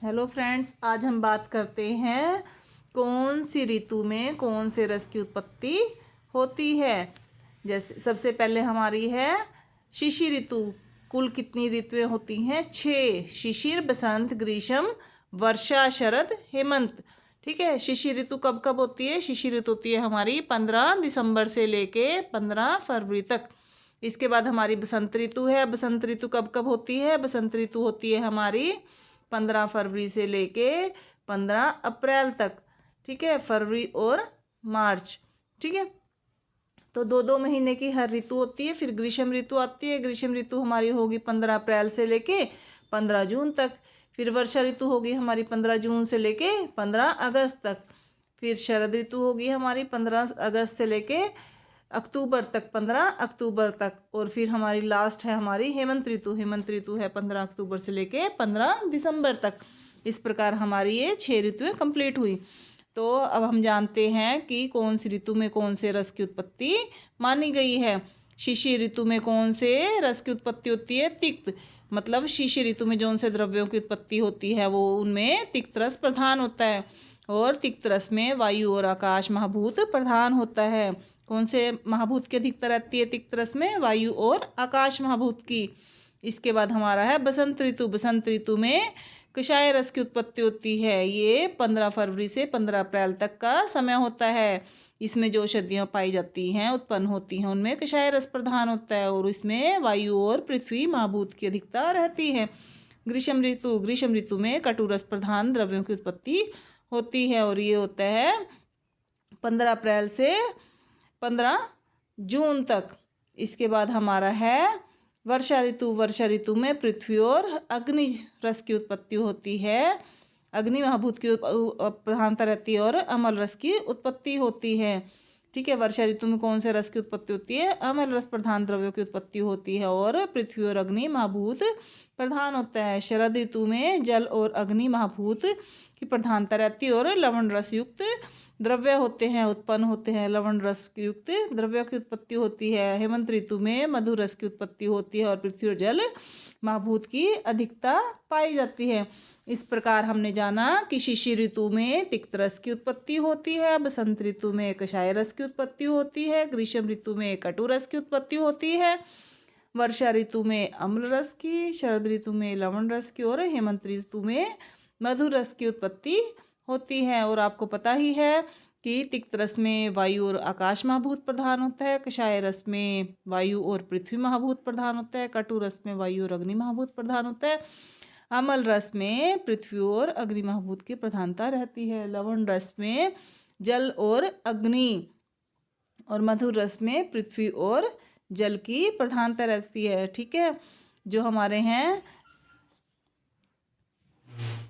Hello friends, आज हम बात करते हैं कौन सी ऋतु में कौन से रस की उत्पत्ति होती है। जैसे सबसे पहले हमारी है शिशिर ऋतु। कुल कितनी ऋतुएं होती हैं? 6। शिशिर, बसंत, ग्रीष्म, वर्षा, शरद, हेमंत। ठीक है। शिशिर ऋतु कब कब होती है? शिशिर ऋतु होती है हमारी 15 दिसंबर से लेके 15 फरवरी तक। इसके बाद हमारी बसंत ऋतु है। बसंत ऋतु कब कब होती है? बसंत ऋतु होती है हमारी 15 फरवरी से लेके 15 अप्रैल तक। ठीक है, फरवरी और मार्च। ठीक है, तो 2-2 महीने की हर ऋतु होती है। फिर ग्रीष्म ऋतु आती है। ग्रीष्म ऋतु हमारी होगी 15 अप्रैल से लेके 15 जून तक। फिर वर्षा ऋतु होगी हमारी 15 जून से लेके 15 अगस्त तक। फिर शरद ऋतु होगी हमारी 15 अगस्त से लेके अक्टूबर तक, 15 अक्टूबर तक। और फिर हमारी लास्ट है हमारी हेमंत ऋतु। हेमंत ऋतु है 15 अक्टूबर से लेके 15 दिसंबर तक। इस प्रकार हमारी ये 6 ऋतुएं कंप्लीट हुई। तो अब हम जानते हैं कि कौन सी ऋतु में कौन से रस की उत्पत्ति मानी गई है। शिशिर ऋतु में कौन से रस की उत्पत्ति होती है? तिक्त। मतलब शिशिर ऋतु में जौन से द्रव्यों की उत्पत्ति होती है वो उनमें तिक्त रस प्रधान होता है। और तिक्त रस में वायु और आकाश महाभूत प्रधान होता है। कौन से महाभूत की अधिकता रहती है तिक्त रस में? वायु और आकाश महाभूत की। इसके बाद हमारा है बसंत ऋतु। बसंत ऋतु में कषाय रस की उत्पत्ति होती है। ये 15 फरवरी से 15 अप्रैल तक का समय होता है। इसमें जो औषधियाँ पाई जाती हैं, उत्पन्न होती हैं, उनमें कषाय रस प्रधान होता है और इसमें वायु और पृथ्वी महाभूत की अधिकता रहती है। ग्रीष्म ऋतु। ग्रीष्म ऋतु में कटु रस प्रधान द्रव्यों की उत्पत्ति होती है और ये होता है 15 अप्रैल से 15 जून तक। इसके बाद हमारा है वर्षा ऋतु। वर्षा ऋतु में पृथ्वी और अग्नि रस की उत्पत्ति होती है। अग्नि महाभूत की प्रधानता रहती है और अमल रस की उत्पत्ति होती है। ठीक है, वर्षा ऋतु में कौन से रस की उत्पत्ति होती है? अमल रस प्रधान द्रव्यों की उत्पत्ति होती है और पृथ्वी और अग्नि महाभूत प्रधान होता है। शरद ऋतु में जल और अग्नि महाभूत की प्रधानता रहती है और लवण रस युक्त द्रव्य होते हैं, उत्पन्न होते हैं। लवण रस युक्त द्रव्यों की उत्पत्ति होती है। हेमंत ऋतु में मधु रस की उत्पत्ति होती है और पृथ्वी और जल महाभूत की अधिकता पाई जाती है। इस प्रकार हमने जाना कि शिशिर ऋतु में तिक्त रस की उत्पत्ति होती है। बसंत ऋतु में कषाय रस की उत्पत्ति होती है। ग्रीष्म ऋतु में कटु रस की उत्पत्ति होती है। वर्षा ऋतु में अम्ल रस की, शरद ऋतु में लवण रस की और हेमंत ऋतु में मधु रस की उत्पत्ति होती है। और आपको पता ही है कि तिक्त रस में वायु और आकाश महाभूत प्रधान होता है। कषाय रस में वायु और पृथ्वी महाभूत प्रधान होता है। कटु रस में वायु और अग्नि महाभूत प्रधान होता है। अमल रस में पृथ्वी और अग्नि महाभूत की प्रधानता रहती है। लवण रस में जल और अग्नि और मधुर रस में पृथ्वी और जल की प्रधानता रहती है। ठीक है, जो हमारे हैं